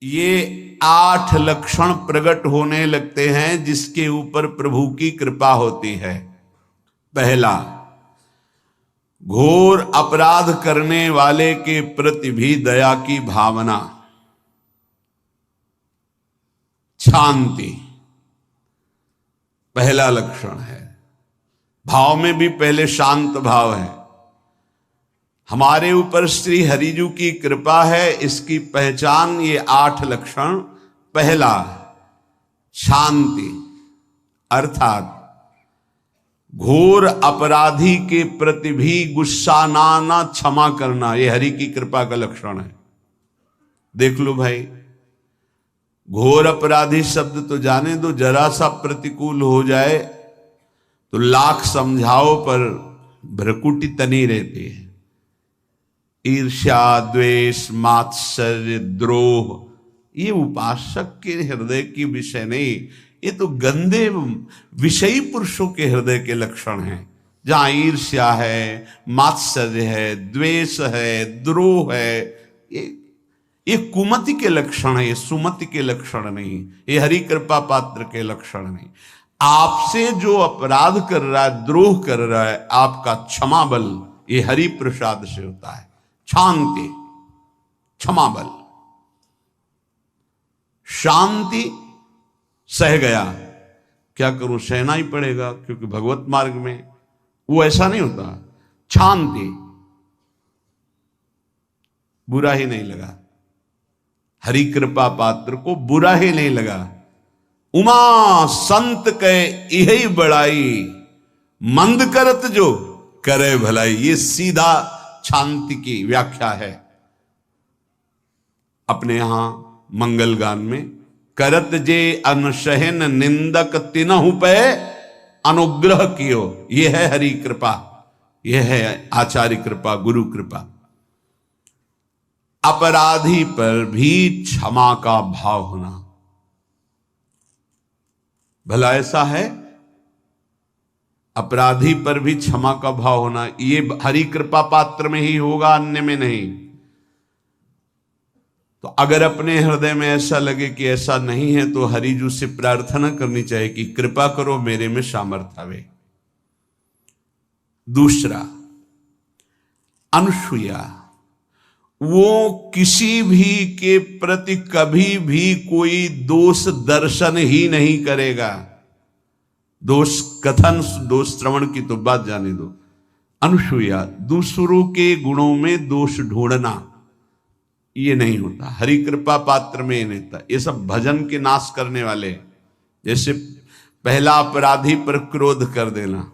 ये 8 लक्षण प्रकट होने लगते हैं जिसके ऊपर प्रभु की कृपा होती है। पहला, घोर अपराध करने वाले के प्रति भी दया की भावना, शांति पहला लक्षण है। भाव में भी पहले शांत भाव है। हमारे ऊपर श्री हरिजू की कृपा है, इसकी पहचान ये 8 लक्षण। पहला, शांति, अर्थात घोर अपराधी के प्रति भी गुस्सा ना क्षमा करना, ये हरि की कृपा का लक्षण है। देख लो भाई, घोर अपराधी शब्द तो जाने दो, जरा सा प्रतिकूल हो जाए तो लाख समझाओ पर भ्रकुटी तनी रहती है। ईर्ष्या, द्वेष, मात्सर्य, द्रोह, ये उपासक के हृदय की विषय नहीं, ये तो गंदे विषयी पुरुषों के हृदय के लक्षण हैं। जहां ईर्ष्या है, मात्सर्य है, द्वेष है, द्रोह है, ये कुमति के लक्षण है, ये सुमति के लक्षण नहीं, ये हरि कृपा पात्र के लक्षण नहीं। आपसे जो अपराध कर रहा है, द्रोह कर रहा है, आपका क्षमा बल ये हरि प्रसाद से होता है। शांति, क्षमा बल, शांति, सह गया, क्या करूं, सहना ही पड़ेगा क्योंकि भगवत मार्ग में वो ऐसा नहीं होता। शांति, बुरा ही नहीं लगा, हरि कृपा पात्र को बुरा ही नहीं लगा। उमा संत के यही बड़ाई, मंद करत जो करे भलाई, ये सीधा शांति की व्याख्या है। अपने यहां मंगल गान में, करत जे अनसहन निंदक तिनहु पे अनुग्रह कियो, ये है हरि कृपा, ये है आचार्य कृपा, गुरु कृपा। अपराधी पर भी क्षमा का भाव होना, भला ऐसा है, अपराधी पर भी क्षमा का भाव होना, ये हरि कृपा पात्र में ही होगा, अन्य में नहीं। तो अगर अपने हृदय में ऐसा लगे कि ऐसा नहीं है तो हरिजू से प्रार्थना करनी चाहिए कि कृपा करो, मेरे में सामर्थ्य आवे। दूसरा, अनुसूया, वो किसी भी के प्रति कभी भी कोई दोष दर्शन ही नहीं करेगा। दोष कथन, दोष श्रवण की तो बात जाने दो। अनुसूया, दूसरों के गुणों में दोष ढूंढना, ये नहीं होता, हरि कृपा पात्र में ये नहीं होता। ये सब भजन के नाश करने वाले, जैसे पहला अपराधी पर क्रोध कर देना,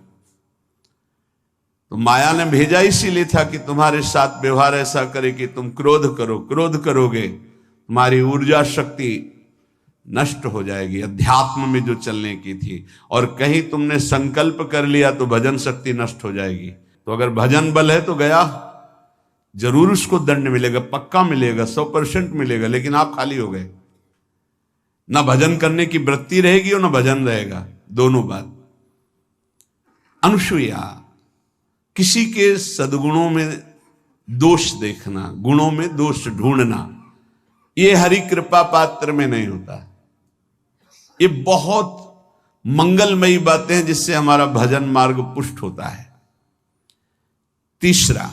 तो माया ने भेजा इसीलिए था कि तुम्हारे साथ व्यवहार ऐसा करे कि तुम क्रोध करो, क्रोध करोगे तुम्हारी ऊर्जा शक्ति नष्ट हो जाएगी, अध्यात्म में जो चलने की थी, और कहीं तुमने संकल्प कर लिया तो भजन शक्ति नष्ट हो जाएगी। तो अगर भजन बल है तो गया, जरूर उसको दंड मिलेगा, पक्का मिलेगा, 100% मिलेगा, लेकिन आप खाली हो गए, ना भजन करने की वृत्ति रहेगी और ना भजन रहेगा, दोनों बात। अनुसूया, किसी के सद्गुणों में दोष देखना, गुणों में दोष ढूंढना, ये हरि कृपा पात्र में नहीं होता। ये बहुत मंगलमयी बातें हैं जिससे हमारा भजन मार्ग पुष्ट होता है। तीसरा,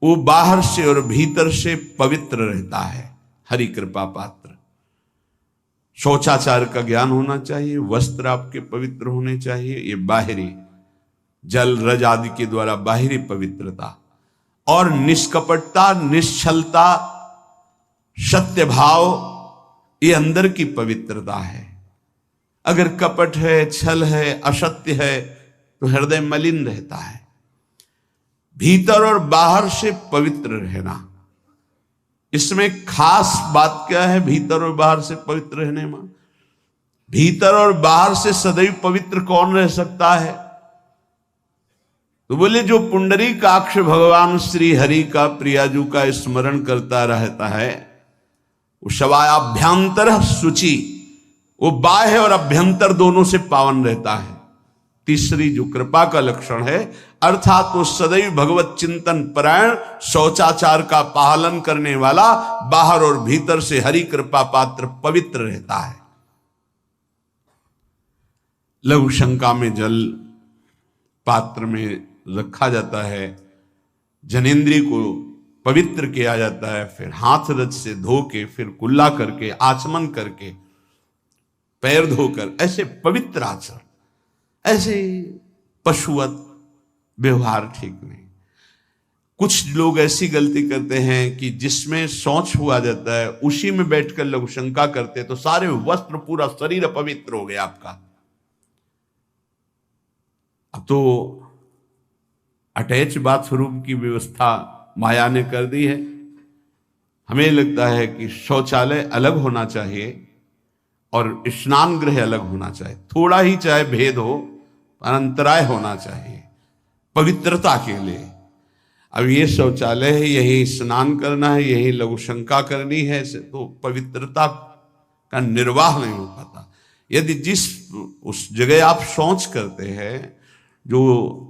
वो बाहर से और भीतर से पवित्र रहता है, हरि कृपा पात्र। शौचाचार का ज्ञान होना चाहिए, वस्त्र आपके पवित्र होने चाहिए, ये बाहरी जल रज आदि के द्वारा बाहरी पवित्रता, और निष्कपटता, निश्चलता, सत्य भाव, ये अंदर की पवित्रता है। अगर कपट है, छल है, असत्य है तो हृदय मलिन रहता है। भीतर और बाहर से पवित्र रहना, इसमें खास बात क्या है भीतर और बाहर से पवित्र रहने में? भीतर और बाहर से सदैव पवित्र कौन रह सकता है? तो बोले जो पुंडरीकाक्ष भगवान श्री हरि का, प्रियाजू का स्मरण करता रहता है, वो शवायाभ्यंतर शुचि, वो बाह्य और अभ्यंतर दोनों से पावन रहता है। तीसरी जो कृपा का लक्षण है, अर्थात वो सदैव भगवत चिंतन परायण, शौचाचार का पालन करने वाला, बाहर और भीतर से हरि कृपा पात्र पवित्र रहता है। लघु शंका में जल पात्र में रखा जाता है, जनेंद्रिय को पवित्र किया जाता है, फिर हाथ रज से धो के, फिर कुल्ला करके, आचमन करके, पैर धोकर, ऐसे पवित्र आचरण, ऐसे पशुवत व्यवहार ठीक नहीं। कुछ लोग ऐसी गलती करते हैं कि जिसमें शौच हुआ जाता है उसी में बैठकर लघु शंका करते हैं, तो सारे वस्त्र, पूरा शरीर अपवित्र हो गया आपका। अब तो अटैच बाथरूम की व्यवस्था माया ने कर दी है। हमें लगता है कि शौचालय अलग होना चाहिए और स्नान गृह अलग होना चाहिए, थोड़ा ही चाहे भेद हो, अंतराय होना चाहिए पवित्रता के लिए। अब ये शौचालय है, यही स्नान करना है, यही लघु शंका करनी है, तो पवित्रता का निर्वाह नहीं हो पाता। यदि जिस उस जगह आप शौच करते हैं, जो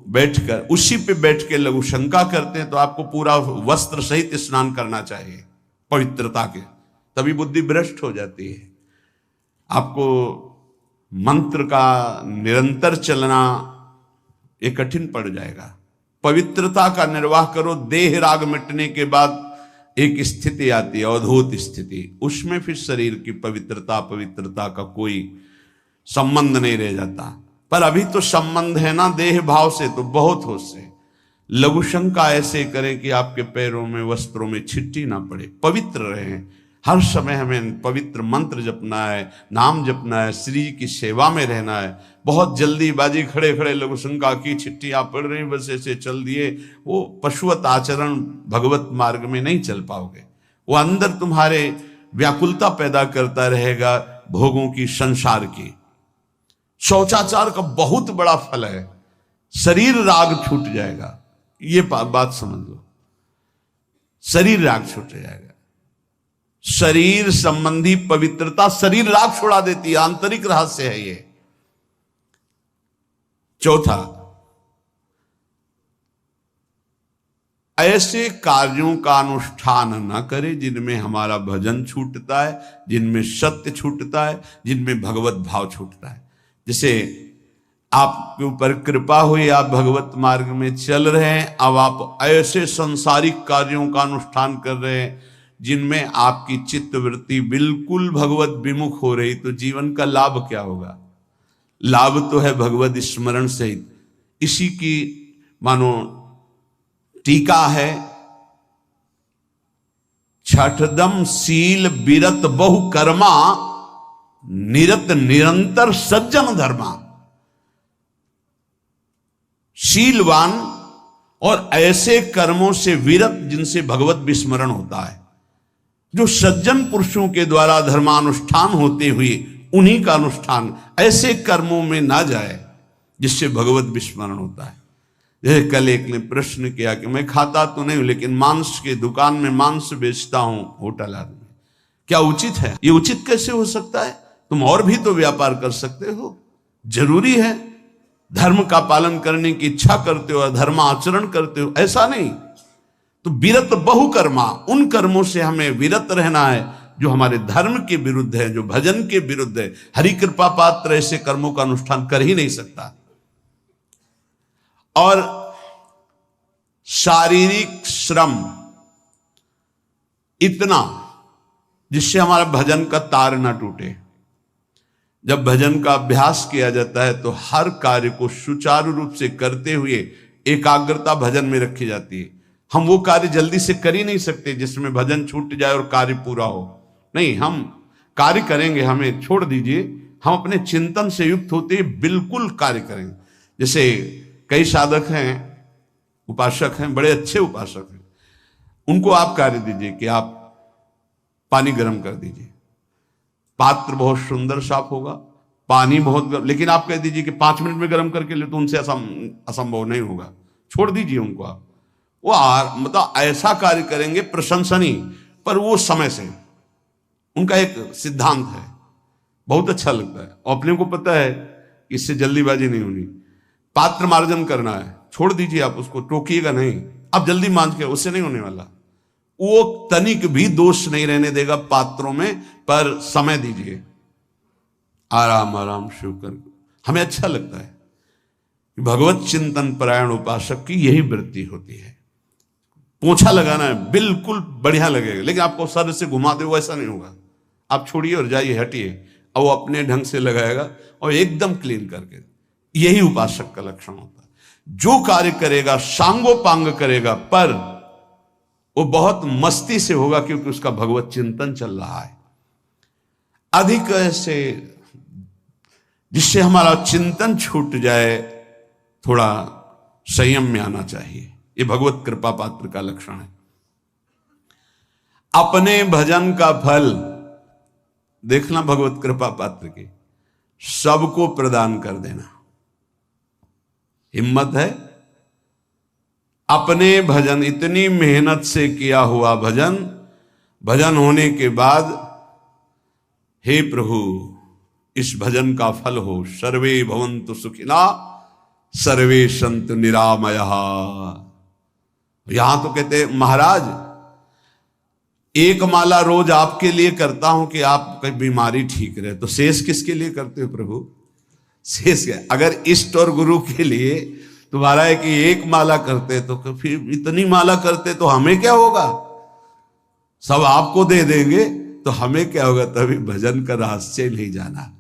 बैठकर उसी पे बैठ के लघु शंका करते हैं, तो आपको पूरा वस्त्र सहित स्नान करना चाहिए पवित्रता के, तभी बुद्धि भ्रष्ट हो जाती है। आपको मंत्र का निरंतर चलना ये कठिन पड़ जाएगा। पवित्रता का निर्वाह करो। देह राग मिटने के बाद एक स्थिति आती है, अवधूत स्थिति, उसमें फिर शरीर की पवित्रता का कोई संबंध नहीं रह जाता। पर अभी तो संबंध है ना देह भाव से, तो बहुत हो से लघु शंका ऐसे करें कि आपके पैरों में, वस्त्रों में छिट्टी ना पड़े, पवित्र रहें। हर समय हमें पवित्र मंत्र जपना है, नाम जपना है, श्री की सेवा में रहना है। बहुत जल्दीबाजी, खड़े खड़े लघु शंका की, छिट्टियां पड़ रही, बस ऐसे चल दिए, वो पशुवत आचरण भगवत मार्ग में नहीं चल पाओगे। वो अंदर तुम्हारे व्याकुलता पैदा करता रहेगा, भोगों की, संसार की। शौचाचार का बहुत बड़ा फल है, शरीर राग छूट जाएगा। ये बात समझ लो, शरीर राग छूट जाएगा। शरीर संबंधी पवित्रता शरीर राग छुड़ा देती है, आंतरिक रहस्य है ये। चौथा, ऐसे कार्यों का अनुष्ठान न करें जिनमें हमारा भजन छूटता है, जिनमें सत्य छूटता है, जिनमें भगवत भाव छूटता है। जैसे आपके ऊपर कृपा हुई, आप भगवत मार्ग में चल रहे हैं, अब आप ऐसे संसारिक कार्यों का अनुष्ठान कर रहे हैं जिनमें आपकी चित्तवृत्ति बिल्कुल भगवत विमुख हो रही, तो जीवन का लाभ क्या होगा? लाभ तो है भगवत स्मरण सहित। इसी की मानो टीका है, छठदम शील बिरत बहु कर्मा, निरत निरंतर सज्जन धर्मा। शीलवान और ऐसे कर्मों से विरत जिनसे भगवत विस्मरण होता है, जो सज्जन पुरुषों के द्वारा धर्मानुष्ठान होते हुए उन्हीं का अनुष्ठान, ऐसे कर्मों में ना जाए जिससे भगवत विस्मरण होता है। जैसे कल एक ने प्रश्न किया कि मैं खाता तो नहीं हूं लेकिन मांस के दुकान में मांस बेचता हूं, होटल आदमी, क्या उचित है? ये उचित कैसे हो सकता है? तुम और भी तो व्यापार कर सकते हो। जरूरी है धर्म का पालन करने की इच्छा करते हो, धर्म आचरण करते हो, ऐसा नहीं। तो विरत बहुकर्मा, उन कर्मों से हमें विरत रहना है जो हमारे धर्म के विरुद्ध है, जो भजन के विरुद्ध है। हरि कृपा पात्र ऐसे कर्मों का अनुष्ठान कर ही नहीं सकता। और शारीरिक श्रम इतना जिससे हमारा भजन का तार ना टूटे। जब भजन का अभ्यास किया जाता है तो हर कार्य को सुचारू रूप से करते हुए एकाग्रता भजन में रखी जाती है। हम वो कार्य जल्दी से कर ही नहीं सकते जिसमें भजन छूट जाए और कार्य पूरा हो। नहीं, हम कार्य करेंगे, हमें छोड़ दीजिए, हम अपने चिंतन से युक्त होते ही बिल्कुल कार्य करेंगे। जैसे कई साधक हैं, उपासक हैं, बड़े अच्छे उपासक हैं, उनको आप कार्य दीजिए कि आप पानी गर्म कर दीजिए, पात्र बहुत सुंदर साफ होगा, पानी बहुत गर्म, लेकिन आप कह दीजिए कि 5 मिनट में गर्म करके ले, तो उनसे असंभव नहीं होगा। छोड़ दीजिए उनको आप, वो मतलब ऐसा कार्य करेंगे प्रशंसनीय, पर वो समय से। उनका एक सिद्धांत है, बहुत अच्छा लगता है, और अपने को पता है इससे जल्दीबाजी नहीं होनी। पात्र मार्जन करना है, छोड़ दीजिए, आप उसको टोकिएगा नहीं, आप जल्दी मांझ के, उससे नहीं होने वाला। वो तनिक भी दोष नहीं रहने देगा पात्रों में, पर समय दीजिए, आराम आराम शिव कर। हमें अच्छा लगता है, भगवत चिंतन परायण उपासक की यही वृत्ति होती है। पोछा लगाना है, बिल्कुल बढ़िया लगेगा, लेकिन आपको सर से घुमा दे, वैसा नहीं होगा। आप छोड़िए और जाइए, हटिए, और वो अपने ढंग से लगाएगा और एकदम क्लीन करके। यही उपासक का लक्षण होता है। जो कार्य करेगा सांगोपांग करेगा, पर वो बहुत मस्ती से होगा, क्योंकि उसका भगवत चिंतन चल रहा है। अधिक ऐसे जिससे हमारा चिंतन छूट जाए, थोड़ा संयम में आना चाहिए। ये भगवत कृपा पात्र का लक्षण है। अपने भजन का फल देखना, भगवत कृपा पात्र की सबको प्रदान कर देना। हिम्मत है, अपने भजन, इतनी मेहनत से किया हुआ भजन, भजन होने के बाद, हे प्रभु इस भजन का फल हो, सर्वे भवन्तु सुखिना सर्वे सन्तु निरामयः। यहां तो कहते हैं महाराज, एक माला रोज आपके लिए करता हूं कि आपकी बीमारी ठीक रहे, तो शेष किसके लिए करते हो प्रभु? शेष क्या? अगर इष्ट और गुरु के लिए तुम्हारा है कि एक माला करते, तो फिर इतनी माला करते तो हमें क्या होगा? सब आपको दे देंगे तो हमें क्या होगा? तभी भजन का रहस्य नहीं जाना।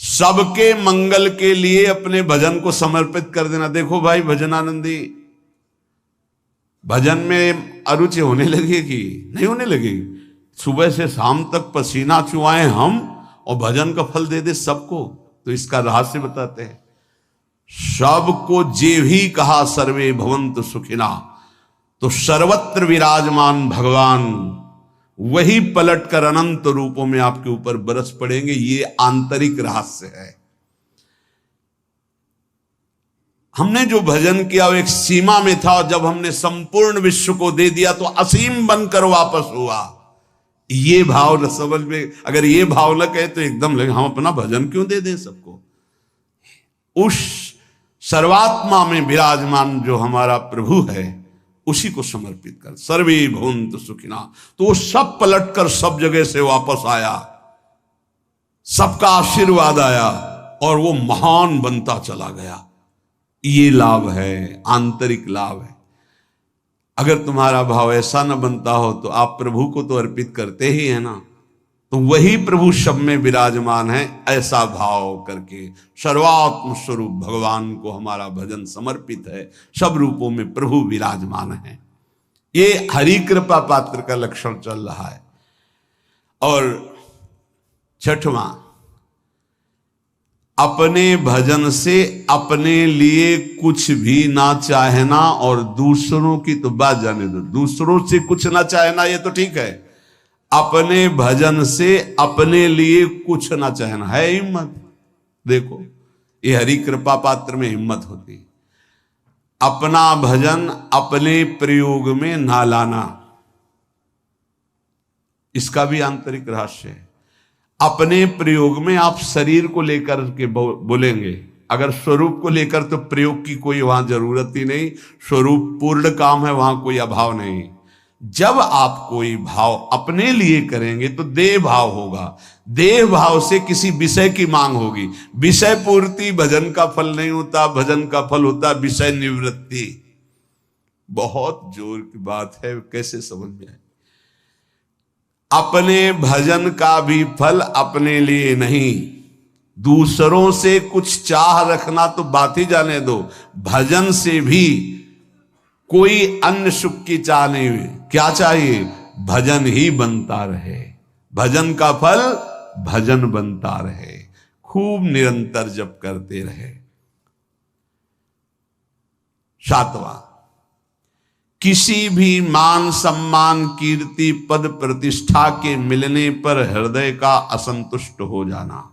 सबके मंगल के लिए अपने भजन को समर्पित कर देना। देखो भाई भजनानंदी, भजन में अरुचि होने लगेगी? नहीं होने लगेगी। सुबह से शाम तक पसीना चुआए हम, और भजन का फल दे दे सबको। तो इसका रहस्य बताते हैं। सबको जे भी कहा सर्वे भवन्तु सुखिना, तो सर्वत्र विराजमान भगवान वही पलटकर अनंत रूपों में आपके ऊपर बरस पड़ेंगे। ये आंतरिक रहस्य है। हमने जो भजन किया वो एक सीमा में था, और जब हमने संपूर्ण विश्व को दे दिया तो असीम बनकर वापस हुआ। ये भाव न समझ में, अगर ये भाव न कहे तो एकदम लगे हम अपना भजन क्यों दे दें सबको। उस सर्वात्मा में विराजमान जो हमारा प्रभु है, उसी को समर्पित कर। सर्वे भवन्तु सुखिना, तो वो सब पलटकर सब जगह से वापस आया, सबका आशीर्वाद आया, और वो महान बनता चला गया। ये लाभ है, आंतरिक लाभ है। अगर तुम्हारा भाव ऐसा न बनता हो तो आप प्रभु को तो अर्पित करते ही है ना, तो वही प्रभु सब में विराजमान है। ऐसा भाव करके सर्वात्म स्वरूप भगवान को हमारा भजन समर्पित है। सब रूपों में प्रभु विराजमान है। ये हरि कृपा पात्र का लक्षण चल रहा है। और छठवां, अपने भजन से अपने लिए कुछ भी ना चाहना, और दूसरों की तो बात जाने दो, दूसरों से कुछ ना चाहना ये तो ठीक है। अपने भजन से अपने लिए कुछ ना चाहना है हिम्मत। देखो ये हरि कृपा पात्र में हिम्मत होती है। अपना भजन अपने प्रयोग में ना लाना, इसका भी आंतरिक रहस्य है। अपने प्रयोग में आप शरीर को लेकर के बोलेंगे, अगर स्वरूप को लेकर तो प्रयोग की कोई वहां जरूरत ही नहीं। स्वरूप पूर्ण काम है, वहां कोई अभाव नहीं। जब आप कोई भाव अपने लिए करेंगे तो देह भाव होगा। देह भाव से किसी विषय की मांग होगी। विषय पूर्ति भजन का फल नहीं होता, भजन का फल होता विषय निवृत्ति। बहुत जोर की बात है, कैसे समझ में आए? अपने भजन का भी फल अपने लिए नहीं, दूसरों से कुछ चाह रखना तो बात ही जाने दो। भजन से भी कोई अन्य सुख की चाह नहीं हुई। क्या चाहिए? भजन ही बनता रहे, भजन का फल भजन बनता रहे, खूब निरंतर जप करते रहे। सातवां, किसी भी मान सम्मान कीर्ति पद प्रतिष्ठा के मिलने पर हृदय का असंतुष्ट हो जाना,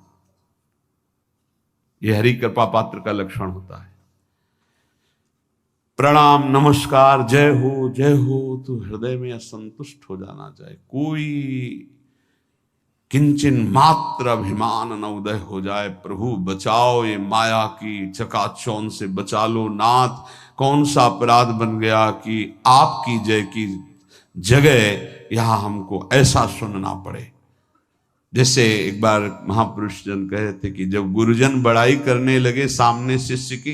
यह हरि कृपा पात्र का लक्षण होता है। प्रणाम नमस्कार जय हो तो हृदय में असंतुष्ट हो जाना चाहिए। कोई किंचन मात्र अभिमान न उदय हो जाए। प्रभु बचाओ, ये माया की चकाचौंध से बचा लो नाथ। कौन सा अपराध बन गया कि आपकी जय की जगह यहां हमको ऐसा सुनना पड़े। जैसे एक बार महापुरुष जन कहे थे कि जब गुरुजन बड़ाई करने लगे सामने शिष्य की,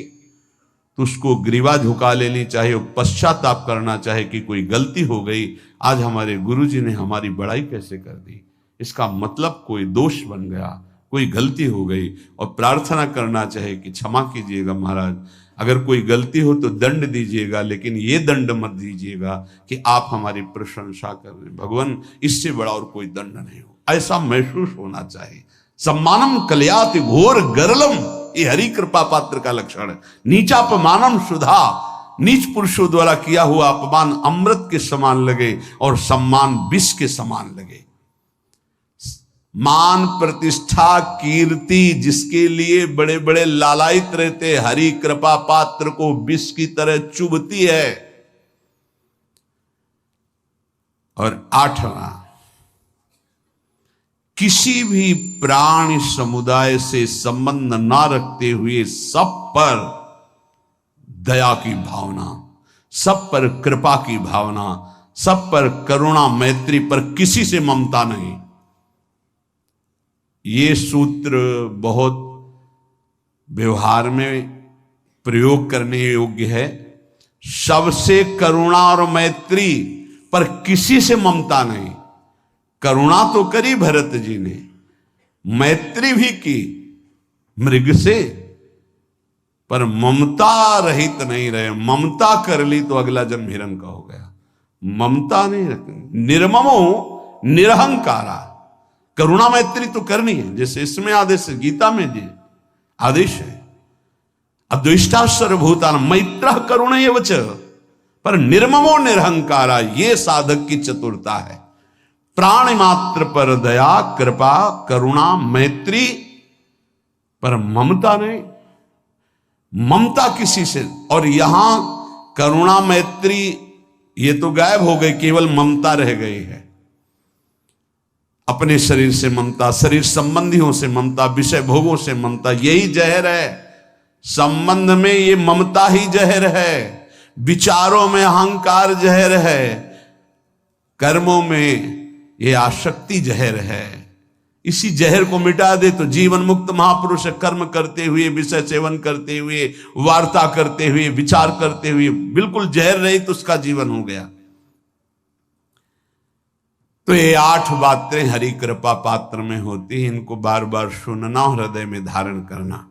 तो उसको ग्रीवा झुका लेनी चाहिए और पश्चाताप करना चाहिए कि कोई गलती हो गई, आज हमारे गुरुजी ने हमारी बड़ाई कैसे कर दी, इसका मतलब कोई दोष बन गया, कोई गलती हो गई, और प्रार्थना करना चाहिए कि क्षमा कीजिएगा महाराज, अगर कोई गलती हो तो दंड दीजिएगा, लेकिन ये दंड मत दीजिएगा कि आप हमारी प्रशंसा कर रहे हैं। भगवान, इससे बड़ा और कोई दंड नहीं हो, ऐसा महसूस होना चाहिए। सम्मानम कलयाति घोर गरलम, ये हरि कृपा पात्र का लक्षण है। नीचापमानम सुधा, नीच पुरुषों द्वारा किया हुआ अपमान अमृत के समान लगे और सम्मान विष के समान लगे। मान प्रतिष्ठा कीर्ति जिसके लिए बड़े बड़े लालायित रहते, हरि कृपा पात्र को विष की तरह चुभती है। और 8वां, किसी भी प्राणी समुदाय से संबंध ना रखते हुए सब पर दया की भावना, सब पर कृपा की भावना, सब पर करुणा मैत्री, पर किसी से ममता नहीं। ये सूत्र बहुत व्यवहार में प्रयोग करने योग्य है। सबसे करुणा और मैत्री, पर किसी से ममता नहीं। करुणा तो करी भरत जी ने, मैत्री भी की मृग से, पर ममता रहित नहीं रहे। ममता कर ली तो अगला जन्म हिरण का हो गया। ममता नहीं रखनी। निर्ममो निरहंकारा, करुणा मैत्री तो करनी है, जैसे इसमें आदेश है, गीता में जी आदेश है, अद्वेष्टा सर्वभूतान मैत्र करुणैव च, पर निर्ममो निरहंकारा, ये साधक की चतुरता है। प्राणी मात्र पर दया कृपा करुणा मैत्री, पर ममता नहीं। ममता किसी से, और यहां करुणा मैत्री ये तो गायब हो गई, केवल ममता रह गई है। अपने शरीर से ममता, शरीर संबंधियों से ममता, विषय भोगों से ममता, यही जहर है। संबंध में ये ममता ही जहर है, विचारों में अहंकार जहर है, कर्मों में ये आसक्ति जहर है। इसी जहर को मिटा दे तो जीवन मुक्त महापुरुष कर्म करते हुए, विषय सेवन करते हुए, वार्ता करते हुए, विचार करते हुए, बिल्कुल जहर रहित तो उसका जीवन हो गया। तो ये 8 बातें हरि कृपा पात्र में होती हैं, इनको बार बार सुनना, हृदय में धारण करना।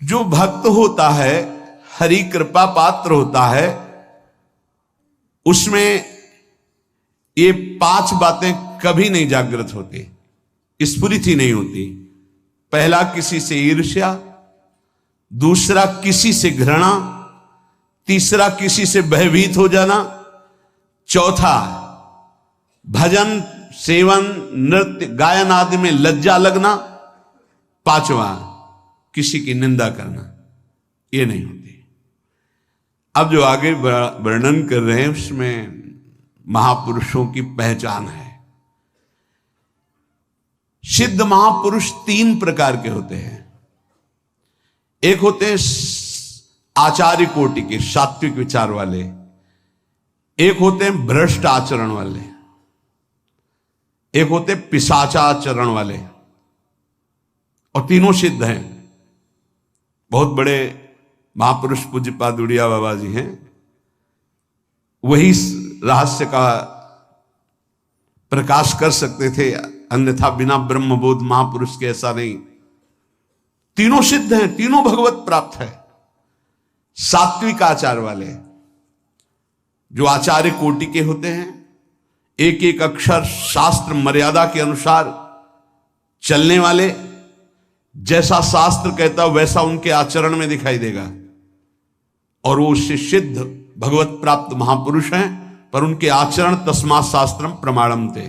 जो भक्त होता है, हरि कृपा पात्र होता है, उसमें ये 5 बातें कभी नहीं जागृत होती, स्फुरित ही नहीं होती। पहला, किसी से ईर्ष्या, दूसरा किसी से घृणा, तीसरा किसी से भयभीत हो जाना, चौथा भजन सेवन नृत्य गायन आदि में लज्जा लगना, 5वां किसी की निंदा करना, ये नहीं होती। अब जो आगे वर्णन कर रहे हैं उसमें महापुरुषों की पहचान है। सिद्ध महापुरुष 3 प्रकार के होते हैं। एक होते हैं आचार्य कोटि के, सात्विक विचार वाले, एक होते हैं भ्रष्ट आचरण वाले, एक होते पिशाचाचरण वाले, और तीनों सिद्ध हैं। बहुत बड़े महापुरुष पूज्यपाद उड़िया बाबा जी हैं, वही रहस्य का प्रकाश कर सकते थे, अन्यथा बिना ब्रह्मबोध महापुरुष के ऐसा नहीं। तीनों सिद्ध हैं, तीनों भगवत प्राप्त है। सात्विक आचार वाले, जो आचार्य कोटि के होते हैं, एक एक अक्षर शास्त्र मर्यादा के अनुसार चलने वाले, जैसा शास्त्र कहता वैसा उनके आचरण में दिखाई देगा, और वो उससे सिद्ध भगवत प्राप्त महापुरुष हैं, पर उनके आचरण तस्मात् शास्त्रम प्रमाणम थे।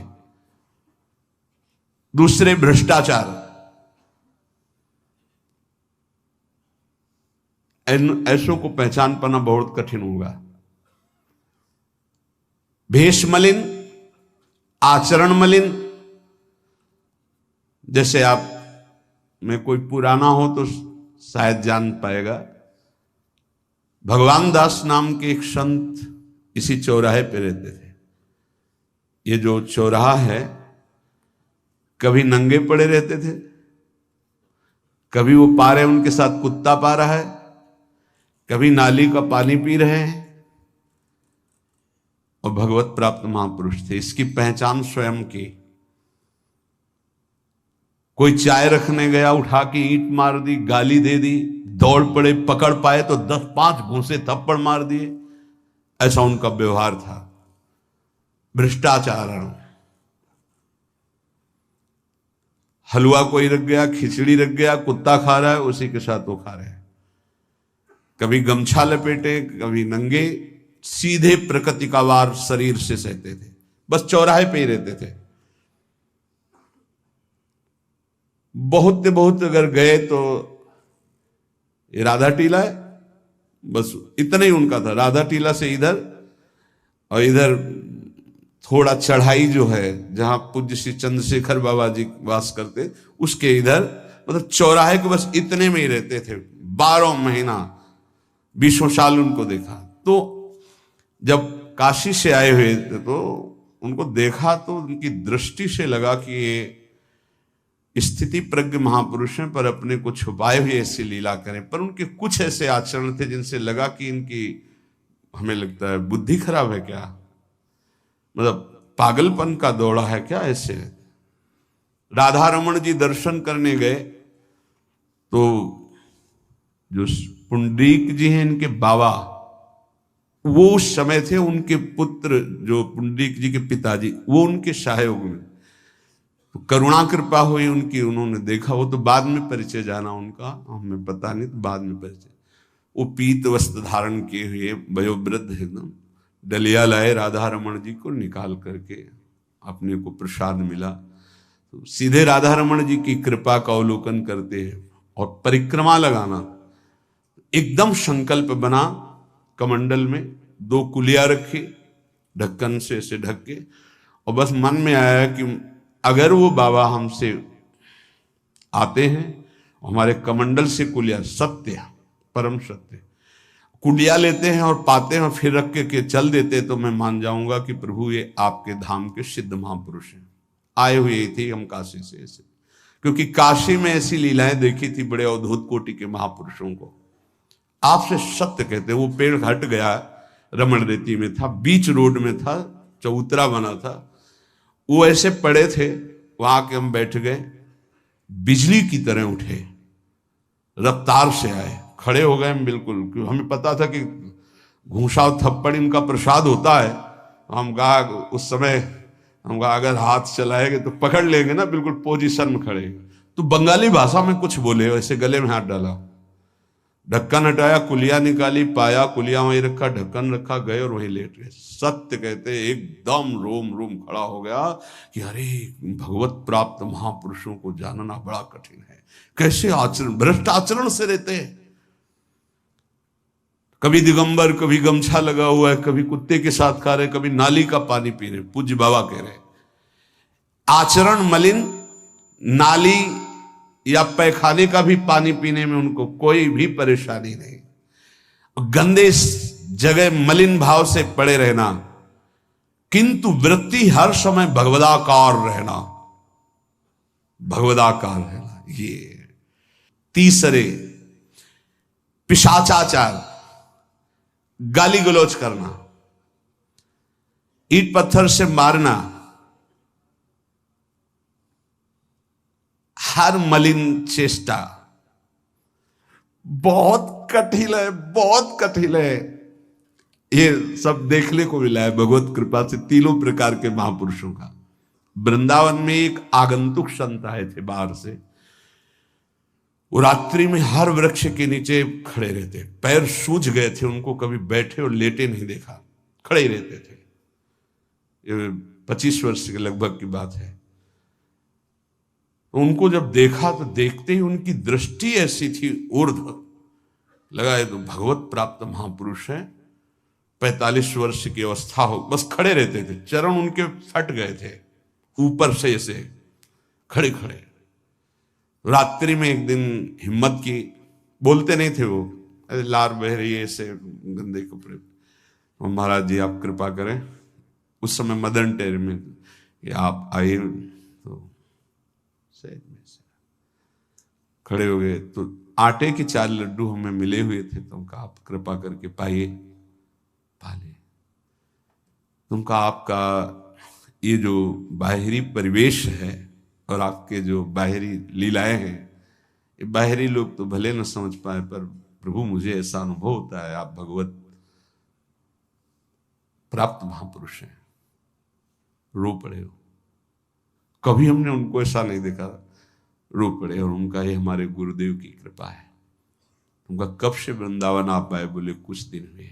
दूसरे भ्रष्टाचार, ऐसों को पहचान पाना बहुत कठिन होगा। भेष मलिन, आचरण मलिन, जैसे आप में कोई पुराना हो तो शायद जान पाएगा, भगवान दास नाम के एक संत इसी चौराहे पे रहते थे। ये जो चौराहा है, कभी नंगे पड़े रहते थे, कभी वो पा रहे उनके साथ कुत्ता पा रहा है, कभी नाली का पानी पी रहे हैं, और भगवत प्राप्त महापुरुष थे। इसकी पहचान स्वयं की। कोई चाय रखने गया, उठा के ईंट मार दी, गाली दे दी, दौड़ पड़े, पकड़ पाए तो 10-5 घूंसे थप्पड़ मार दिए। ऐसा उनका व्यवहार था, भ्रष्टाचार। हलवा कोई रख गया, खिचड़ी रख गया, कुत्ता खा रहा है, उसी के साथ वो खा रहे हैं। कभी गमछा लपेटे, कभी नंगे, सीधे प्रकृति का वार शरीर से सहते थे, बस चौराहे पे ही रहते थे। बहुत अगर गए तो ये राधा टीला है, बस इतना ही उनका था। राधा टीला से इधर, और इधर थोड़ा चढ़ाई जो है जहां पूज्य श्री चंद्रशेखर बाबा जी वास करते, उसके इधर, मतलब चौराहे के बस इतने में ही रहते थे 12 महीना, 20 साल उनको देखा। तो जब काशी से आए हुए थे तो उनको देखा तो उनकी दृष्टि से लगा कि ये स्थिति प्रज्ञ महापुरुष हैं, पर अपने को छुपाए हुए ऐसी लीला करें। पर उनके कुछ ऐसे आचरण थे जिनसे लगा कि इनकी, हमें लगता है, बुद्धि खराब है क्या, मतलब पागलपन का दौड़ा है क्या। ऐसे राधा रमन जी दर्शन करने गए तो जो पुंडरीक जी हैं इनके बाबा, वो उस समय थे, उनके पुत्र जो पुंडरीक जी के पिताजी, वो उनके सहायोग में, तो करुणा कृपा हुई उनकी, उन्होंने देखा। वो तो बाद में परिचय जाना उनका, हमें पता नहीं, तो बाद में परिचय। वो पीत वस्त्र धारण किए हुए वयोवृद्ध एकदम डलिया लाए, राधा रमन जी को निकाल करके अपने को प्रसाद मिला, तो सीधे राधा रमन जी की कृपा का अवलोकन करते हैं और परिक्रमा लगाना। एकदम संकल्प बना, कमंडल में 2 कुलिया रखी, ढक्कन से ऐसे ढक के, और बस मन में आया कि अगर वो बाबा हमसे आते हैं, हमारे कमंडल से कुलिया, सत्य, परम सत्य, कुलिया लेते हैं और पाते हैं और फिर रख के चल देते, तो मैं मान जाऊंगा कि प्रभु ये आपके धाम के सिद्ध महापुरुष हैं, आए हुए थे हम काशी से ऐसे। क्योंकि काशी में ऐसी लीलाएं देखी थी बड़े अवधूत कोटि के महापुरुषों को। आपसे सत्य कहते, वो पेड़ हट गया, रमण रेती में था, बीच रोड में था, चबूतरा बना था, वो ऐसे पड़े थे, वहां के हम बैठ गए, बिजली की तरह उठे, रफ्तार से आए, खड़े हो गए हम बिल्कुल, क्योंकि हमें पता था कि घूंसा और थप्पड़ इनका प्रसाद होता है। हम कहा उस समय, हम कहा अगर हाथ चलाएंगे तो पकड़ लेंगे ना, बिल्कुल पोजीशन में खड़े। तो बंगाली भाषा में कुछ बोले, वैसे गले में हाथ डाला, ढक्कन हटाया, कुलिया निकाली, पाया कुलिया वहीं रखा, ढक्कन रखा, गए और वहीं लेट गए। सत्य कहते एकदम रोम रोम खड़ा हो गया कि अरे भगवत प्राप्त महापुरुषों को जानना बड़ा कठिन है, कैसे आचरण, भ्रष्ट आचरण से रहते हैं। कभी दिगंबर, कभी गमछा लगा हुआ है, कभी कुत्ते के साथ खा रहे, कभी नाली का पानी पी रहे। पूज्य बाबा कह रहे आचरण मलिन, नाली या पैखाने का भी पानी पीने में उनको कोई भी परेशानी नहीं। गंदे जगह मलिन भाव से पड़े रहना, किंतु वृत्ति हर समय भगवदाकार रहना, भगवदाकार रहना। ये तीसरे, पिशाचाचार, गाली गलौज करना, ईंट पत्थर से मारना, हर मलिन चेष्टा बहुत कठिन है, बहुत कठिन है। ये सब देखने को मिला है भगवत कृपा से तीनों प्रकार के महापुरुषों का। वृंदावन में एक आगंतुक संत आए थे बाहर से, वो रात्रि में हर वृक्ष के नीचे खड़े रहते, पैर सूज गए थे, उनको कभी बैठे और लेटे नहीं देखा, खड़े ही रहते थे। ये 25 वर्ष के लगभग की बात है। उनको जब देखा तो देखते ही उनकी दृष्टि ऐसी थी ऊर्ध्व, लगा ये तो भगवत प्राप्त महापुरुष हैं, 45 वर्ष की अवस्था हो, बस खड़े रहते थे, चरण उनके फट गए थे, ऊपर से ऐसे खड़े खड़े। रात्रि में एक दिन हिम्मत की, बोलते नहीं थे वो, अरे लार बह रही है ऐसे गंदे कपड़े, महाराज जी आप कृपा करें। उस समय मदन टेरे में कि आप आइए, तो सहज में से खड़े हो गए। तो आटे के 4 लड्डू हमें मिले हुए थे, तो उनका आप कृपा करके पाइए, पाले। तुमका आपका ये जो बाहरी परिवेश है और आपके जो बाहरी लीलाएं हैं, ये बाहरी लोग तो भले न समझ पाए, पर प्रभु मुझे ऐसा अनुभव होता है आप भगवत प्राप्त महापुरुष हैं। रो पड़े हो, कभी हमने उनको ऐसा नहीं देखा, रो पड़े। और उनका ये हमारे गुरुदेव की कृपा है। उनका कब से वृंदावन आप आए? बोले कुछ दिन हुए।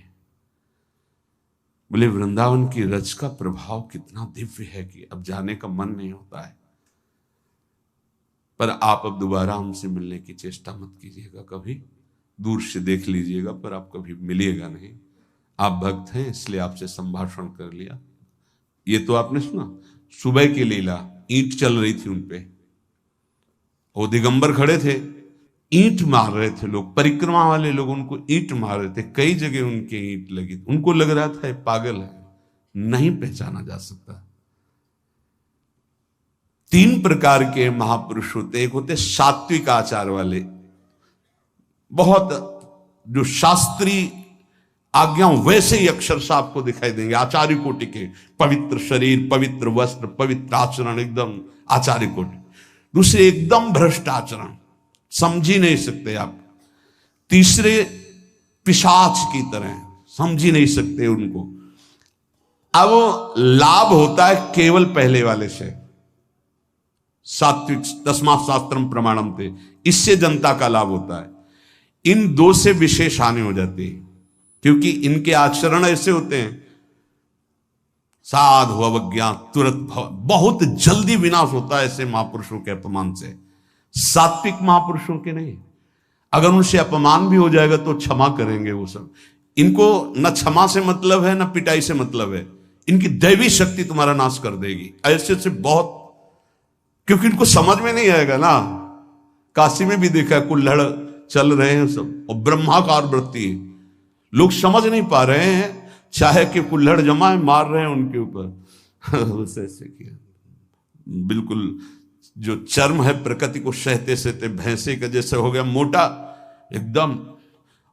बोले वृंदावन की रज का प्रभाव कितना दिव्य है कि अब जाने का मन नहीं होता है। पर आप अब दोबारा हमसे मिलने की चेष्टा मत कीजिएगा, कभी दूर से देख लीजिएगा, पर आप कभी मिलिएगा नहीं। आप भक्त हैं इसलिए आपसे संभाषण कर लिया। ये तो आपने सुना, सुबह की लीला, ईंट चल रही थी उनपे, वो दिगंबर खड़े थे, ईंट मार रहे थे लोग, परिक्रमा वाले लोग उनको ईंट मार रहे थे, कई जगह उनके ईंट लगी। उनको लग रहा था ये पागल है, नहीं पहचाना जा सकता। 3 प्रकार के महापुरुष होते। एक होते सात्विक आचार वाले, बहुत जो शास्त्रीय आज्ञाओं वैसे ही अक्षर से आपको दिखाई देंगे, आचार्य कोटि के, पवित्र शरीर, पवित्र वस्त्र, पवित्र आचरण, एकदम आचार्य कोटि। दूसरे एकदम भ्रष्ट आचरण, समझ ही नहीं सकते आप। तीसरे पिशाच की तरह, समझ ही नहीं सकते उनको। अब लाभ होता है केवल पहले वाले से, सात्विक, तस्मात् शास्त्रम प्रमाणम थे, इससे जनता का लाभ होता है। इन 2 से विशेष हानि हो जाती है, क्योंकि इनके आचरण ऐसे होते हैं, साधु अवज्ञा तुरंत बहुत जल्दी विनाश होता है ऐसे महापुरुषों के अपमान से। सात्विक महापुरुषों के नहीं, अगर उनसे अपमान भी हो जाएगा तो क्षमा करेंगे वो सब। इनको न क्षमा से मतलब है, न पिटाई से मतलब है, इनकी दैवी शक्ति तुम्हारा नाश कर देगी। ऐसे से बहुत, क्योंकि इनको समझ में नहीं आएगा ना। काशी में भी देखा, कुल्हड़ चल रहे हैं सब, और ब्रह्माकार वृत्ति, लोग समझ नहीं पा रहे हैं, चाहे कि कुल्हड़ जमाए मार रहे हैं उनके ऊपर। ऐसे किया, बिल्कुल जो चर्म है प्रकृति को सहते सहते भैंसे का जैसे हो गया मोटा एकदम,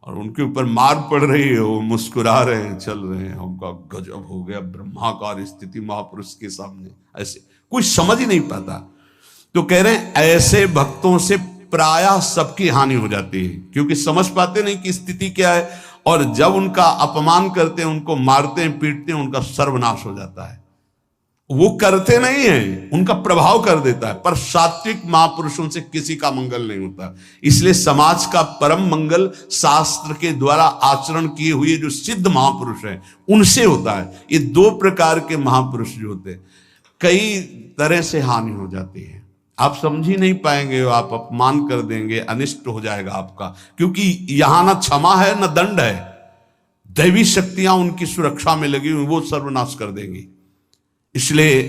और उनके ऊपर मार पड़ रही है, वो मुस्कुरा रहे हैं, चल रहे हैं। उनका गजब हो गया, ब्रह्माकार स्थिति महापुरुष के सामने। ऐसे कोई समझ ही नहीं पाता। तो कह रहे हैं ऐसे भक्तों से प्रायः सबकी हानि हो जाती है, क्योंकि समझ पाते नहीं कि स्थिति क्या है, और जब उनका अपमान करते हैं, उनको मारते हैं, पीटते हैं, उनका सर्वनाश हो जाता है। वो करते नहीं है, उनका प्रभाव कर देता है। पर सात्विक महापुरुषों से किसी का मंगल नहीं होता। इसलिए समाज का परम मंगल शास्त्र के द्वारा आचरण किए हुए जो सिद्ध महापुरुष हैं उनसे होता है। ये 2 प्रकार के महापुरुष जो होते हैं, कई तरह से हानि हो जाती है। आप समझ ही नहीं पाएंगे, आप अपमान कर देंगे, अनिष्ट हो जाएगा आपका, क्योंकि यहां ना क्षमा है न दंड है। दैवी शक्तियां उनकी सुरक्षा में लगी हुई, वो सर्वनाश कर देंगी। इसलिए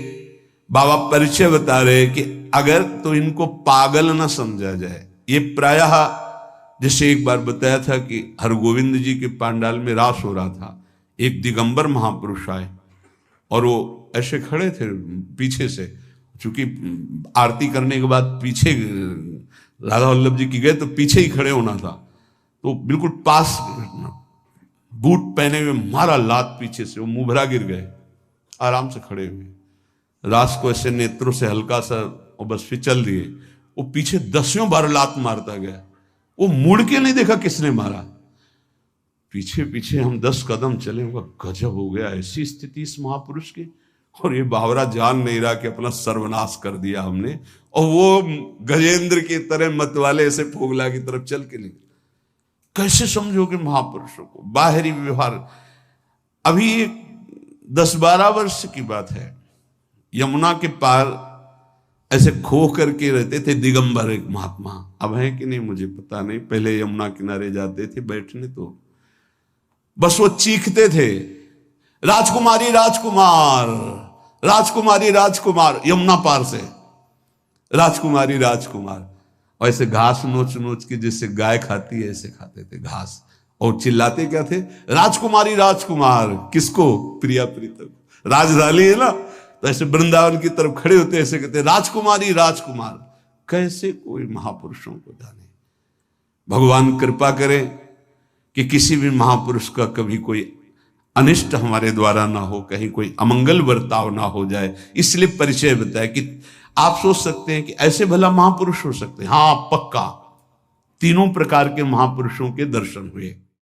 बाबा परिचय बता रहे कि अगर तो इनको पागल न समझा जाए। ये प्रायः, जैसे एक बार बताया था कि हरगोविंद जी के पांडाल में रास हो रहा था, एक दिगंबर महापुरुष आए और वो ऐसे खड़े थे पीछे से, चूंकि आरती करने के बाद पीछे राधा वल्लभ जी की गए तो पीछे ही खड़े होना था, तो बिल्कुल पास बूट पहने हुए मारा लात पीछे से, वो मुभरा गिर गए, आराम से खड़े हुए। रास को ऐसे नेत्रों से हल्का सा और बस फिचल दिए। वो पीछे 10 बार लात मारता गया, वो मुड़ के नहीं देखा किसने मारा। पीछे पीछे हम 10 कदम चले, गजब हो गया, ऐसी स्थिति इस महापुरुष की। और ये बावरा जान नहीं रहा कि अपना सर्वनाश कर दिया हमने, और वो गजेंद्र की तरह मतवाले ऐसे फोगला की तरफ चल के निकले। कैसे समझोगे महापुरुषों को? बाहरी व्यवहार। अभी 10-12 वर्ष की बात है, यमुना के पार ऐसे खो करके रहते थे दिगंबर एक महात्मा। अब है कि नहीं मुझे पता नहीं, पहले यमुना किनारे जाते थे बैठने, तो बस वो चीखते थे, राजकुमारी राजकुमार, राजकुमारी राजकुमार, यमुना पार से राजकुमारी राजकुमार। और ऐसे घास नोच नोच के जैसे गाय खाती है ऐसे खाते थे घास, और चिल्लाते क्या थे, राजकुमारी राजकुमार। किसको? प्रिया प्रीतम, राजधानी है ना, तो ऐसे वृंदावन की तरफ खड़े होते ऐसे कहते, राजकुमारी राजकुमार। कैसे कोई महापुरुषों को जाने। भगवान कृपा करें कि किसी भी महापुरुष का कभी कोई अनिष्ट हमारे द्वारा ना हो, कहीं कोई अमंगल बर्ताव ना हो जाए, इसलिए परिचय बताया। कि आप सोच सकते हैं कि ऐसे भला महापुरुष हो सकते हैं? हाँ, पक्का। तीनों प्रकार के महापुरुषों के दर्शन हुए।